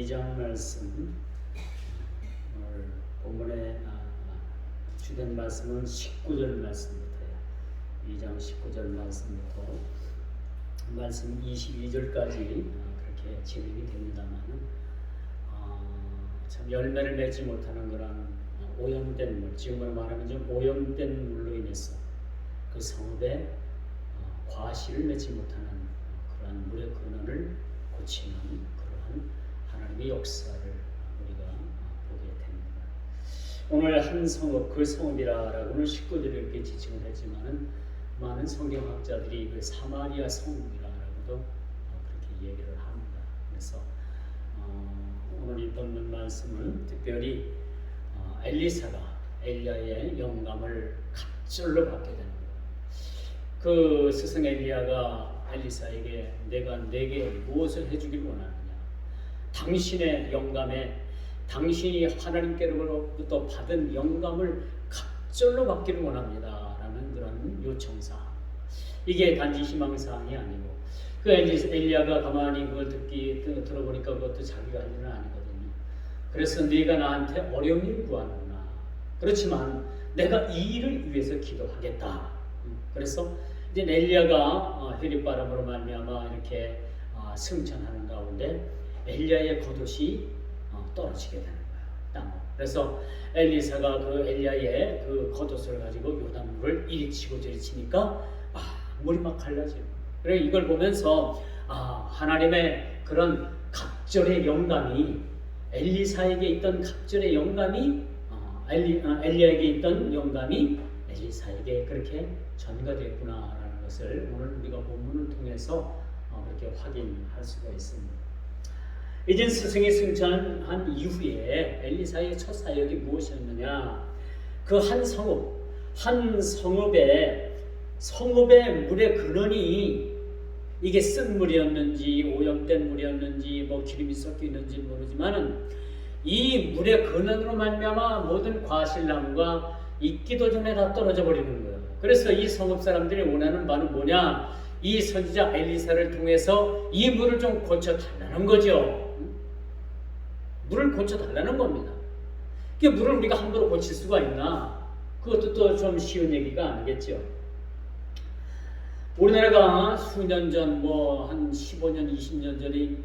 2장 말씀, 오늘 본문의 주된 말씀은 19절 말씀부터예요. 2장 19절 말씀부터 말씀 22절까지 그렇게 진행이 됩니다만은 참 열매를 맺지 못하는 그런 오염된 물, 지금으로 말하면 좀 오염된 물로 인해서 그 성읍에 과실을 맺지 못하는 그러한 물의 근원을 고치는 그러한 하나님의 역사를 우리가 보게 됩니다. 오늘 한 성읍, 그 성읍이라고는 19절에 이렇게 지칭을 했지만은 많은 성경학자들이 그 사마리아 성읍이라고도 그렇게 얘기를 합니다. 그래서 오늘 이 본문 말씀은 특별히 엘리사가 엘리야의 영감을 갑절로 받게 되는 거예요. 그 스승 엘리야가 엘리사에게 내가 네게 무엇을 해주길 원하느냐, 당신의 영감에 당신이 하나님께로부터 받은 영감을 갑절로 받기를 원합니다 라는 그런 요청사항. 이게 단지 희망사항이 아니고 그 엘리야가 가만히 그걸 들어보니까 그것도 자기가 할 일은 아니거든요. 그래서 네가 나한테 어려운 일을 구하는구나. 그렇지만 내가 이 일을 위해서 기도하겠다. 그래서 이제 엘리야가 휘릿바람으로 말미암아 이렇게 승천하는 가운데 엘리야의 겉옷이 떨어지게 되는 거예요, 땅으로. 그래서 엘리사가 그 엘리야의 그 겉옷을 가지고 요단물을 이리 치고 저리 치니까 물이 막 갈라져요. 그래 이걸 보면서 하나님의 그런 갑절의 영감이 엘리사에게 있던 갑절의 영감이 엘리야에게 있던 영감이 엘리사에게 그렇게 전가됐구나라는 것을 오늘 우리가 본문을 통해서 그렇게 확인할 수가 있습니다. 이젠 스승이 승천한 이후에 엘리사의 첫 사역이 무엇이었느냐? 그 한 성읍의 물의 근원이 이게 쓴 물이었는지 오염된 물이었는지 뭐 기름이 섞여 있는지 모르지만은 이 물의 근원으로 말미암아 모든 과실나무가 익기도 전에 다 떨어져 버리는 거예요. 그래서 이 성읍 사람들이 원하는 바는 뭐냐? 이 선지자 엘리사를 통해서 이 물을 좀 고쳐 달라는 거죠. 물을 고쳐 달라는 겁니다. 그 물을 우리가 함부로 고칠 수가 있나? 그것도 또 좀 쉬운 얘기가 아니겠죠. 우리나라가 수년 전, 한 15년, 20년 전에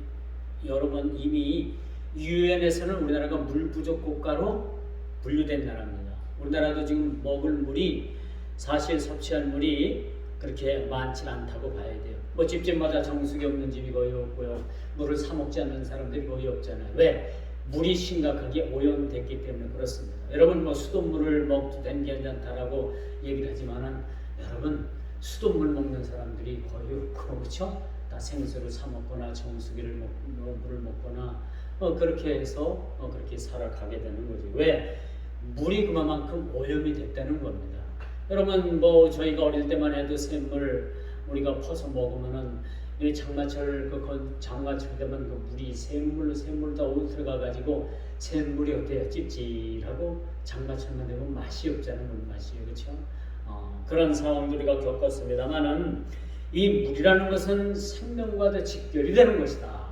여러 번 이미 유엔에서는 우리나라가 물 부족 국가로 분류된 나라입니다. 우리나라도 지금 먹을 물이 사실 섭취할 물이 그렇게 많지 않다고 봐야 돼요. 집집마다 정수기 없는 집이 거의 없고요. 물을 사 먹지 않는 사람들이 거의 없잖아요. 왜? 물이 심각하게 오염됐기 때문에 그렇습니다. 여러분 수돗물을 먹도 된 게 괜찮다라고 얘기를 하지만은 여러분 수돗물 먹는 사람들이 거의 없고 그렇죠? 다 생수를 사 먹거나 정수기를 물을 먹거나 그렇게 해서 그렇게 살아가게 되는 거죠. 왜? 물이 그만큼 오염이 됐다는 겁니다. 여러분 저희가 어릴 때만 해도 샘물 우리가 퍼서 먹으면은 이 장마철 장마철 되면 그 물이 샘물로 다 들어가 가지고 샘물이 어때요? 찝찝하고 장마철만 되면 맛이 없잖아요. 물맛이요, 그렇죠? 그런 상황도 우리가 겪었습니다만은 이 물이라는 것은 생명과도 직결이 되는 것이다.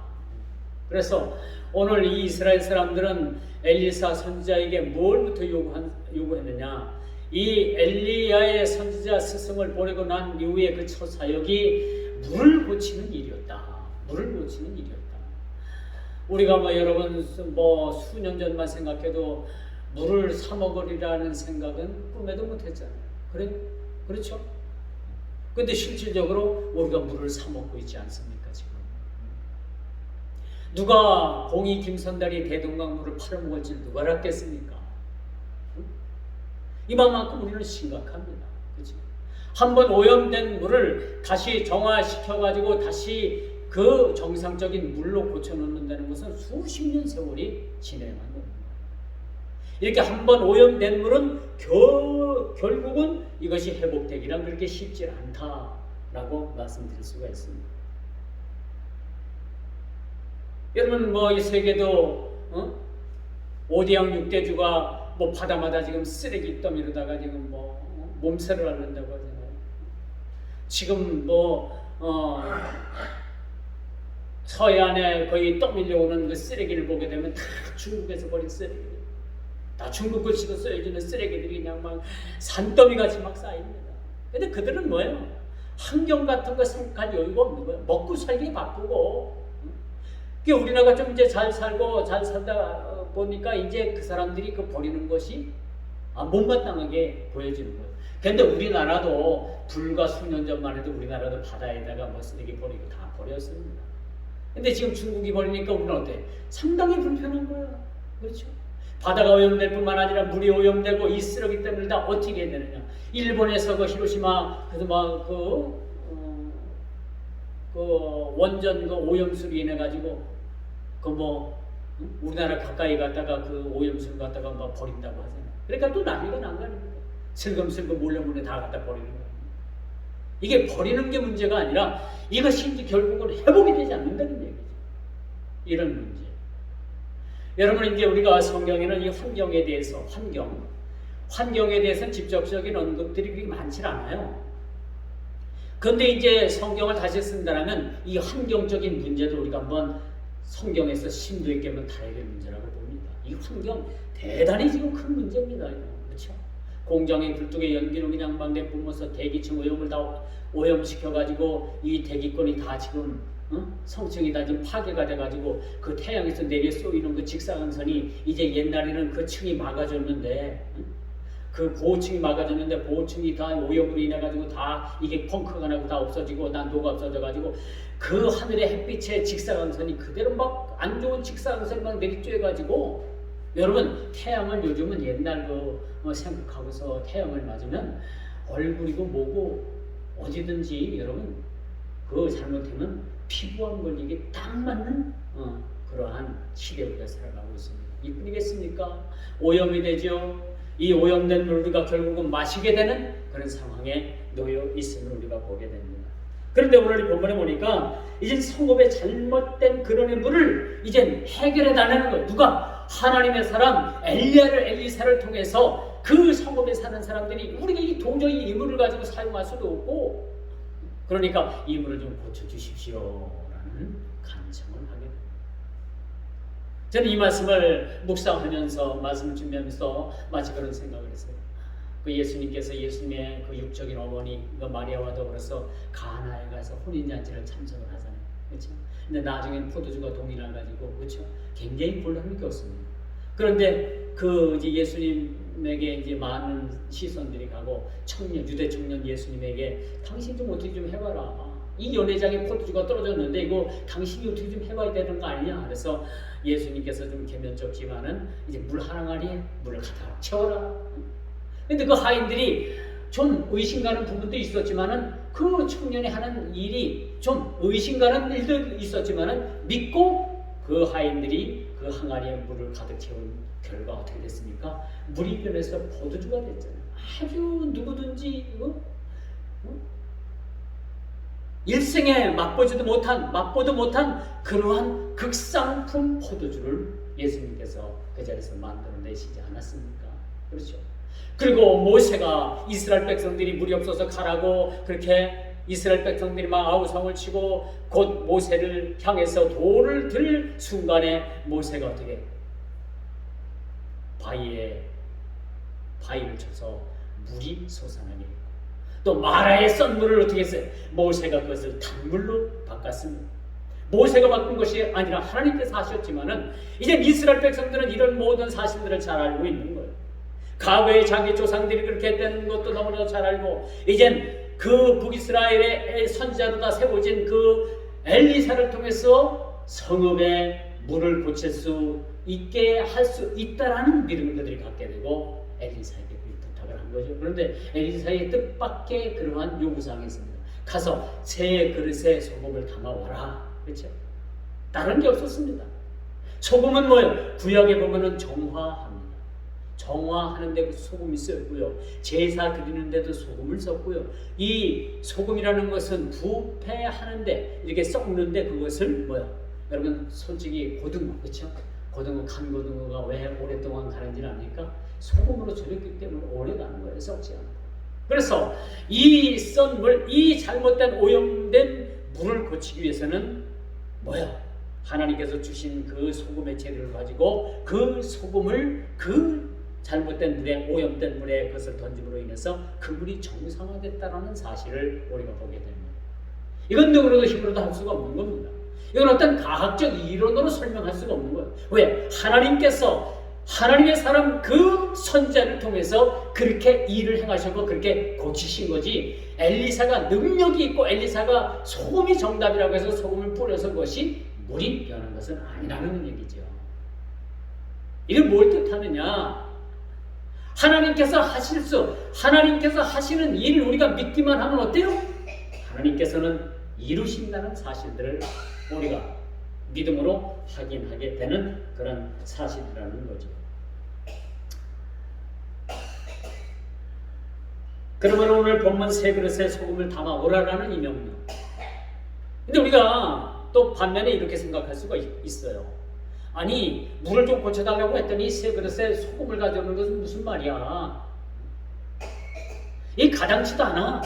그래서 오늘 이 이스라엘 사람들은 엘리사 선지자에게 뭘부터 요구했느냐? 이 엘리야의 선지자 스승을 보내고 난 이후에 그 첫 사역이 물을 고치는 일이었다. 물을 고치는 일이었다. 우리가 여러분 수년 전만 생각해도 물을 사 먹으리라는 생각은 꿈에도 못했잖아요. 그렇죠? 근데 실질적으로 우리가 물을 사 먹고 있지 않습니까 지금? 누가 봉이 김선달이 대동강물을 팔아먹을지 누가 알았겠습니까? 이만큼 우리는 심각합니다. 그렇지? 한번 오염된 물을 다시 정화시켜가지고 다시 그 정상적인 물로 고쳐놓는다는 것은 수십 년 세월이 진행한 겁니다. 이렇게 한번 오염된 물은 결국은 이것이 회복되기란 그렇게 쉽지 않다라고 말씀드릴 수가 있습니다. 여러분 이 세계도 5대양 6대주가 바다마다 지금 쓰레기 더미로다가 지금 몸살을 앓는다고 하잖아요. 지금 서해안에 거의 떠밀려오는 그 쓰레기를 보게 되면 다 중국에서 버린 쓰레기, 다 중국 글씨로 쓰여지는 쓰레기들이 그냥 막 산더미같이 막 쌓입니다. 근데 그들은 뭐예요? 환경 같은 거 생각할 여유가 없는 거예요. 먹고 살기 바쁘고. 그러니까 우리나라가 좀 이제 잘 살고 잘 살다 보니까 이제 그 사람들이 그 버리는 것이 못마땅하게 보여지는 거예요. 근데 우리나라도 불과 수년 전만 해도 우리나라도 바다에다가 뭐 쓰레기 버리고 다 버렸습니다. 근데 지금 중국이 버리니까 우리는 어때? 상당히 불편한 거야. 그렇죠? 바다가 오염될 뿐만 아니라 물이 오염되고 이 쓰레기 때문에 다 어떻게 해야 되느냐. 일본에서 그 히로시마 그래서 막 그 원전 그 오염수로 인해 가지고 그 뭐 우리나라 가까이 갔다가 그 오염수를 갖다가 막 버린다고 하잖아요. 그러니까 또 난리가 난 거 아닙니까? 슬금슬금 몰래 다 갖다 버리는 거예요. 이게 버리는 게 문제가 아니라 이것이 이제 결국은 회복이 되지 않는다는 얘기죠. 이런 문제. 여러분 이제 우리가 성경에는 이 환경에 대해서 환경에 대해서는 직접적인 언급들이 그렇게 많지 않아요. 그런데 이제 성경을 다시 쓴다면 이 환경적인 문제도 우리가 한번 성경에서 심도 있게 한번 다뤄야 될 문제라고 봅니다. 이 환경 대단히 지금 큰 문제입니다. 그렇죠? 공장의 굴뚝에 연기로 그냥 막 내뿜어서 대기층 오염을 다 오염시켜가지고 이 대기권이 다 지금 성층이 다 지금 파괴가 돼가지고 그 태양에서 내려 쏘이는 그 직사광선이 이제 옛날에는 그 층이 막아줬는데 그 보호층이 막아줬는데 보호층이 다 오염으로 인해가지고 다 이게 펑크가 나고 다 없어지고 난도가 없어져가지고 그 하늘의 햇빛의 직사광선이 그대로 막 안 좋은 직사광선이 막 내리쬐가지고 여러분 태양을 요즘은 옛날 생각하고서 태양을 맞으면 얼굴이고 뭐고 어디든지 여러분 그거 잘못하면 피부암 걸리게 딱 맞는 그러한 시대에 우리가 살아가고 있습니다. 이뿐이겠습니까? 오염이 되죠. 이 오염된 물을 우리가 결국은 마시게 되는 그런 상황에 놓여 있음을 우리가 보게 됩니다. 그런데 오늘 이 본문에 보니까 이제 성읍의 잘못된 근원의 물을 이제 해결해 달라는 거예요. 누가? 하나님의 사람 엘리사를 통해서 그 성읍에 사는 사람들이 우리가 이 도저히 이 물을 가지고 사용할 수도 없고 그러니까 이 물을 좀 고쳐주십시오라는 간청을 하게 됩니다. 저는 이 말씀을 묵상하면서 말씀을 준비하면서 마치 그런 생각을 했어요. 그 예수님께서 예수님의 그 육적인 어머니 그 마리아와 더불어서 가나에 가서 혼인잔치를 참석을 하잖아요. 그렇죠? 근데 나중에는 포도주가 동일을 가지고 그렇죠? 굉장히 곤란을 겪습니다. 그런데 그 이제 예수님에게 이제 많은 시선들이 가고 유대 청년 예수님에게 당신 좀 어떻게 좀 해봐라. 이 연회장에 포도주가 떨어졌는데 이거 당신이 어떻게 좀 해봐야 되는 거 아니냐. 그래서 예수님께서 좀 계면적지만은 이제 물 한 항아리에 물을 갖다 채워라. 근데 그 하인들이 좀 의심가는 부분도 있었지만은 그 청년이 하는 일이 좀 의심가는 일도 있었지만은 믿고 그 하인들이 그 항아리에 물을 가득 채운 결과 어떻게 됐습니까? 물이 변해서 포도주가 됐잖아요. 아주 누구든지 일생에 맛보도 못한 그러한 극상품 포도주를 예수님께서 그 자리에서 만들어내시지 않았습니까? 그렇죠. 그리고 모세가 이스라엘 백성들이 물이 없어서 가라고 그렇게 이스라엘 백성들이 막 아우성을 치고 곧 모세를 향해서 돌을 들 순간에 모세가 어떻게 바위를 쳐서 물이 솟아나게 했고 또 마라의 썬물을 어떻게 했어요? 모세가 그것을 단물로 바꿨습니다. 모세가 바꾼 것이 아니라 하나님께서 하셨지만은 이제 이스라엘 백성들은 이런 모든 사실들을 잘 알고 있는 거예요. 과거에 자기 조상들이 그렇게 했다는 것도 너무나 잘 알고 이젠 그 북이스라엘의 선지자로 다 세워진 그 엘리사를 통해서 성읍에 물을 고칠 수 있게 할 수 있다라는 믿음을 그들이 갖게 되고 엘리사에게 부탁을 한 거죠. 그런데 엘리사의 뜻밖의 그러한 요구사항이 있습니다. 가서 새 그릇에 소금을 담아와라. 그렇죠? 다른 게 없었습니다. 소금은 뭐예요? 구약에 보면은 정화합니다. 정화하는데 그 소금이 쓰였고요. 제사 드리는데도 소금을 썼고요. 이 소금이라는 것은 부패하는데 이렇게 썩는데 그것을 뭐야? 여러분 솔직히 고등어 그렇죠? 고등어 간 고등어가 왜 오랫동안 가는지는 압니까? 소금으로 절였기 때문에 오래 가는 거예요. 썩지 않고. 그래서 이 썬 물, 이 잘못된 오염된 물을 고치기 위해서는 하나님께서 주신 그 소금의 재료를 가지고 그 소금을 그 잘못된 물에, 오염된 물에 그것을 던짐으로 인해서 그 물이 정상화됐다는 사실을 우리가 보게 됩니다. 이건 능으로도 힘으로도 할 수가 없는 겁니다. 이건 어떤 과학적 이론으로 설명할 수가 없는 거예요. 왜? 하나님께서 하나님의 사람 그 선자를 통해서 그렇게 일을 행하셨고 그렇게 고치신 거지, 엘리사가 능력이 있고 엘리사가 소금이 정답이라고 해서 소금을 뿌려서 그것이 물이 변한 것은 아니라는 얘기죠. 이게 뭘 뜻하느냐? 하나님께서 하시는 일을 우리가 믿기만 하면 어때요? 하나님께서는 이루신다는 사실들을 우리가 믿음으로 확인하게 되는 그런 사실이라는 거죠. 그러면 오늘 본문 세 그릇에 소금을 담아 오라라는 이 명령. 근데 우리가 또 반면에 이렇게 생각할 수가 있어요. 아니, 물을 좀 고쳐달라고 했더니 세 그릇에 소금을 가져오는 것은 무슨 말이야? 이 가당치도 않아.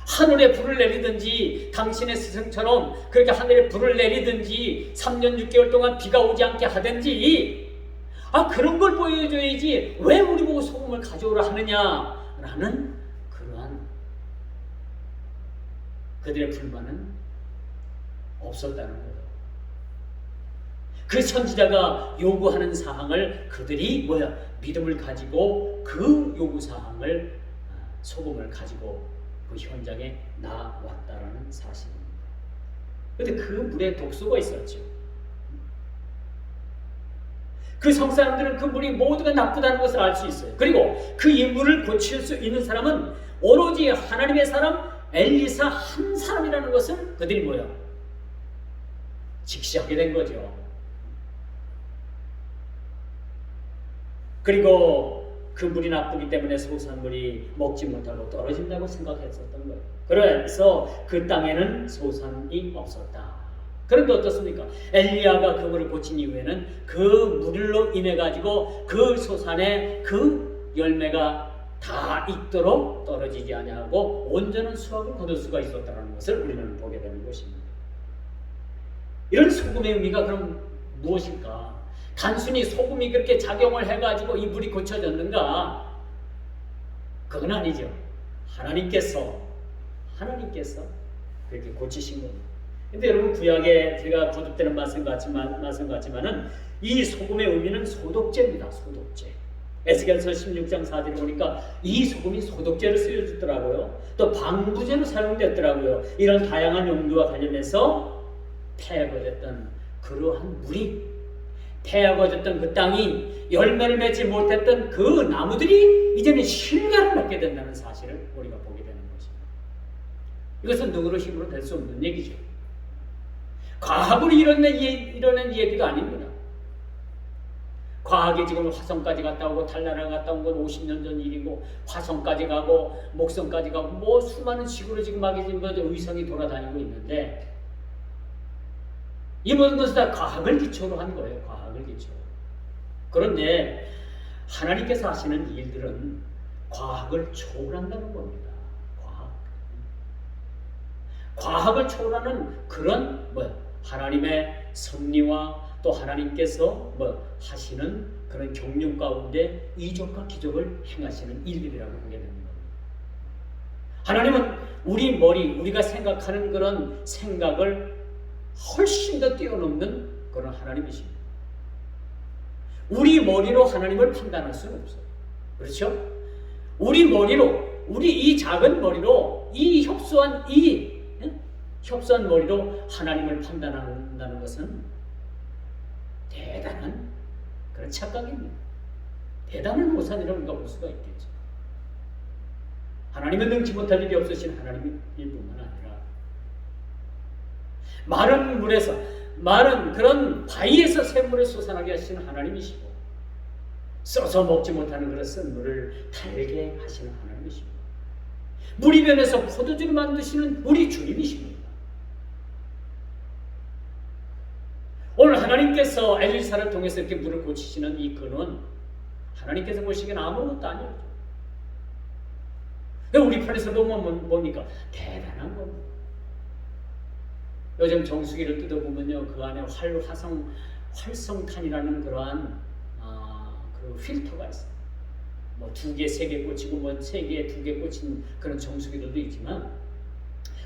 하늘에 불을 내리든지 당신의 스승처럼 그렇게 하늘에 불을 내리든지 3년 6개월 동안 비가 오지 않게 하든지 그런 걸 보여줘야지 왜 우리 보고 소금을 가져오라 하느냐라는 그러한 그들의 불만은 없었다는 거예요. 그 선지자가 요구하는 사항을 그들이 믿음을 가지고 그 요구사항을 소금을 가지고 그 현장에 나왔다라는 사실입니다. 그런데 그 물에 독소가 있었죠. 그 성사람들은 그 물이 모두가 나쁘다는 것을 알 수 있어요. 그리고 그 이 물을 고칠 수 있는 사람은 오로지 하나님의 사람 엘리사 한 사람이라는 것을 그들이 직시하게 된 거죠. 그리고 그 물이 나쁘기 때문에 소산물이 먹지 못하고 떨어진다고 생각했었던 거예요. 그래서 그 땅에는 소산이 없었다. 그런데 어떻습니까? 엘리야가 그 물을 고친 이후에는 그 물로 인해 가지고 그 소산에 그 열매가 다 있도록 떨어지지 아니하고 온전한 수확을 거둘 수가 있었다는 것을 우리는 보게 되는 것입니다. 이런 소금의 의미가 그럼 무엇일까? 단순히 소금이 그렇게 작용을 해가지고 이 물이 고쳐졌는가? 그건 아니죠. 하나님께서 그렇게 고치신 겁니다. 근데 여러분, 구약에 제가 거듭되는 말씀 같지만은 이 소금의 의미는 소독제입니다. 소독제. 에스겔서 16장 4절에 보니까 이 소금이 소독제로 쓰여졌더라고요. 또 방부제로 사용됐더라고요. 이런 다양한 용도와 관련해서 폐거됐던 그러한 물이, 폐허거졌던 그 땅이 열매를 맺지 못했던 그 나무들이 이제는 실과를 맺게 된다는 사실을 우리가 보게 되는 것입니다. 이것은 누구로 힘으로 될 수 없는 얘기죠. 과학으로 이뤄낸 얘기도 아닙니다. 과학이 지금 화성까지 갔다 오고 달나라 갔다 온 건 50년 전 일이고, 화성까지 가고 목성까지 가고 수많은 지구로 지금 의성이 돌아다니고 있는데, 이 모든 것은 다 과학을 기초로 한 거예요. 과학을 기초로. 그런데 하나님께서 하시는 일들은 과학을 초월한다는 겁니다. 과학을 초월하는 그런 하나님의 섭리와 또 하나님께서 하시는 그런 경륜 가운데 이적과 기적을 행하시는 일들이라고 보게 됩니다. 하나님은 우리가 생각하는 그런 생각을 훨씬 더 뛰어넘는 그런 하나님이십니다. 우리 머리로 하나님을 판단할 수는 없어요. 그렇죠? 우리 이 작은 머리로, 이 협소한 머리로 하나님을 판단한다는 것은 대단한 그런 착각입니다. 대단한 오산이라고 우리가 볼 수가 있겠죠. 하나님은 능치 못할 일이 없으신 하나님일 뿐만 아니라 마른 그런 바위에서 샘물을 솟아나게 하시는 하나님이시고, 써서 먹지 못하는 그런 쓴 물을 달게 하시는 하나님이십니다. 물이 변해서 포도주를 만드시는 우리 주님이십니다. 오늘 하나님께서 엘리사를 통해서 이렇게 물을 고치시는 이 근원, 하나님께서 보시기엔 아무것도 아니었죠. 우리 편에서 보면 뭡니까? 대단한 겁니다. 요즘 정수기를 뜯어보면요, 그 안에 활성탄이라는 그러한 그 필터가 있어요. 뭐 2개, 3개 꽂히고 뭐 3개, 2개 꽂힌 그런 정수기들도 있지만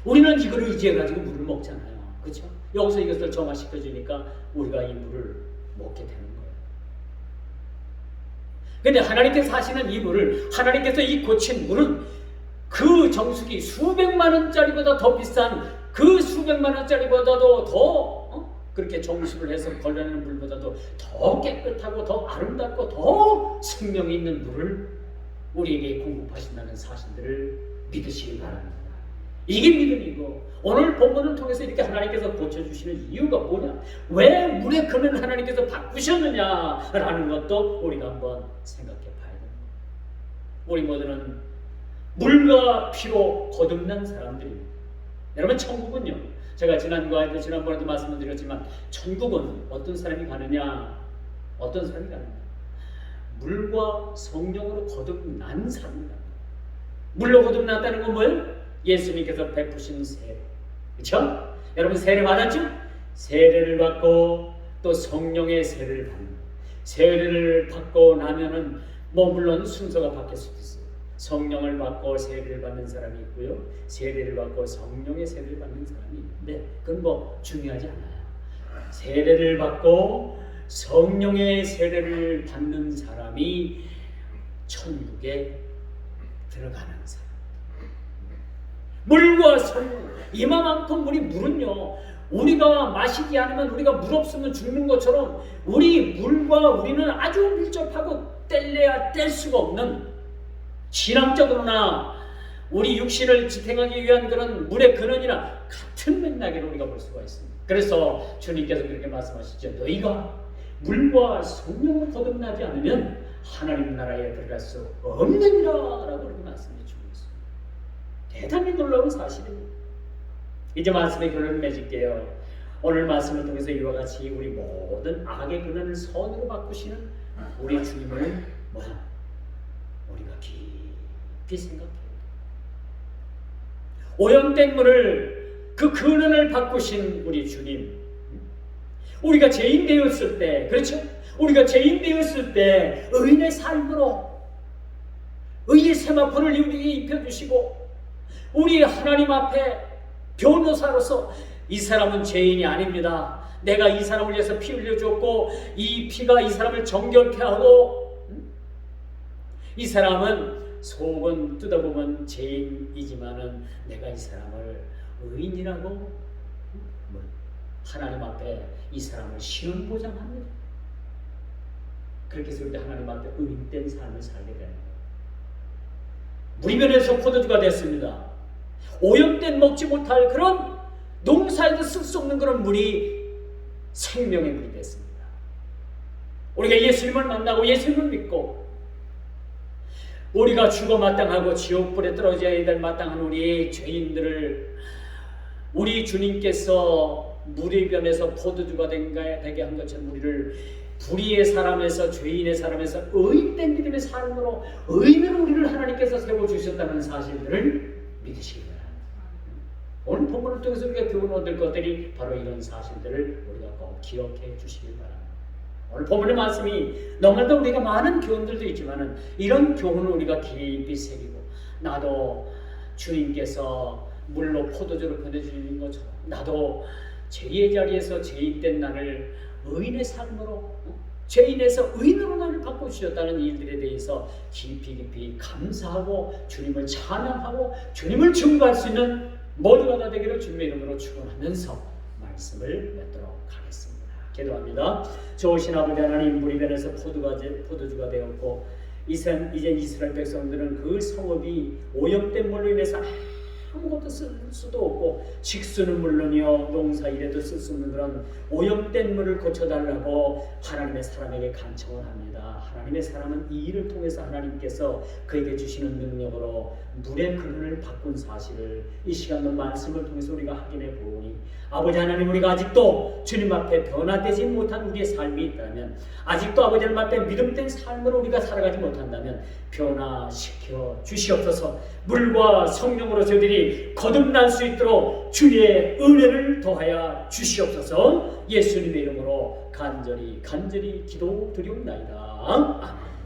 우리는 이거를 의지해가지고 물을 먹잖아요. 그렇죠? 여기서 이것을 정화시켜주니까 우리가 이 물을 먹게 되는 거예요. 근데 하나님께서 하시는 이 물을, 하나님께서 이 고친 물은 그 정수기 수백만 원짜리보다 더 비싼 그 수백만 원짜리보다도 더 그렇게 정수를 해서 걸러내는 물보다도 더 깨끗하고 더 아름답고 더 생명이 있는 물을 우리에게 공급하신다는 사실들을 믿으시기 바랍니다. 이게 믿음이고, 오늘 본문을 통해서 이렇게 하나님께서 고쳐주시는 이유가 뭐냐, 왜 물의 근원을 하나님께서 바꾸셨느냐라는 것도 우리가 한번 생각해 봐야 됩니다. 우리 모두는 물과 피로 거듭난 사람들입니다. 여러분, 천국은요, 제가 지난번에도 말씀을 드렸지만 천국은 어떤 사람이 가느냐, 어떤 사람이 가느냐, 물과 성령으로 거듭난 사람입니다. 물로 거듭났다는 건 뭐예요? 예수님께서 베푸신 세례, 그렇죠? 여러분, 세례 받았죠? 세례를 받고 또 성령의 세례를 받는, 세례를 받고 나면은 뭐 물론 순서가 바뀔 수도 있어요. 성령을 받고 세례를 받는 사람이 있고요, 세례를 받고 성령의 세례를 받는 사람이 있는데 그건 뭐 중요하지 않아요. 세례를 받고 성령의 세례를 받는 사람이 천국에 들어가는 사람. 물과 성령, 이만큼 물은요, 우리가 마시지 않으면, 우리가 물 없으면 죽는 것처럼 우리 물과 우리는 아주 밀접하고 뗄래야 뗄 수가 없는, 신앙적으로나 우리 육신을 지탱하기 위한 그런 물의 근원이나 같은 맥락으로 우리가 볼 수가 있습니다. 그래서 주님께서 그렇게 말씀하시죠. 너희가 물과 성령으로 거듭나지 않으면 하나님 나라에 들어갈 수 없느니라 라고 그렇게 말씀해 주고 있습니다. 대단히 놀라운 사실입니다. 이제 말씀의 근원을 맺을게요. 오늘 말씀을 통해서 이와 같이 우리 모든 악의 근원을 선으로 바꾸시는 우리 주님을 우리가 깊이 생각해요. 오염된 물을, 그 근원을 바꾸신 우리 주님, 우리가 죄인 되었을 때, 그렇죠? 우리가 죄인 되었을 때 의인의 삶으로 의의 세마포를 우리에게 입혀주시고, 우리 하나님 앞에 변호사로서 이 사람은 죄인이 아닙니다, 내가 이 사람을 위해서 피 흘려줬고 이 피가 이 사람을 정결케 하고, 이 사람은 속은 뜯어보면 죄인이지만은 내가 이 사람을 의인이라고 하나님 앞에 이 사람을 신원 보장합니다. 그렇게 해서 우리 하나님 앞에 의인된 삶을 살게 되는 거예요. 물이 변해서 포도주가 됐습니다. 오염된 먹지 못할 그런 농사에도 쓸 수 없는 그런 물이 생명의 물이 됐습니다. 우리가 예수님을 만나고 예수님을 믿고 우리가 죽어 마땅하고 지옥불에 떨어져야 될 마땅한 우리 죄인들을 우리 주님께서 물이 변해서 포도주가 되게 한 것처럼 우리를 불의의 사람에서, 죄인의 사람에서 의인된 믿음의 삶으로, 의인으로 우리를 하나님께서 세워주셨다는 사실들을 믿으시기 바랍니다. 오늘 본문을 통해서 우리가 교훈 얻을 것들이 바로 이런 사실들을 우리가 꼭 기억해 주시기 바랍니다. 오늘 본문의 말씀이 너무나도 우리가 많은 교훈들도 있지만은 이런 교훈을 우리가 깊이 새기고, 나도 주님께서 물로 포도주를 보내주는 것처럼 나도 죄의 자리에서 죄인된 나를 의인의 삶으로, 죄인에서 의인으로 나를 바꿔주셨다는 일들에 대해서 깊이 감사하고 주님을 찬양하고 주님을 증거할 수 있는 모두가 다 되기를 주님의 이름으로 축원하면서 말씀을 맺도록 하겠습니다. 기도합니다. 좋으신 아버지 하나님, 물이 변해서 포도주가 되었고 이제 이스라엘 백성들은 그 성읍이 오염된 물로 인해서 아무것도 쓸 수도 없고, 직수는 물론이요 농사일에도 쓸 수 없는 그런 오염된 물을 고쳐달라고 하나님의 사람에게 간청을 합니다. 하나님의 사람은 이 일을 통해서 하나님께서 그에게 주시는 능력으로 물의 근원을 바꾼 사실을 이 시간도 말씀을 통해서 우리가 확인해 보니 아버지 하나님, 우리가 아직도 주님 앞에 변화되지 못한 우리의 삶이 있다면, 아직도 아버지 하나님 앞에 믿음된 삶으로 우리가 살아가지 못한다면 변화시켜 주시옵소서. 물과 성령으로 저희들이 거듭날 수 있도록 주의 은혜를 더하여 주시옵소서. 예수님의 이름으로 간절히 기도드리옵나이다. 아멘.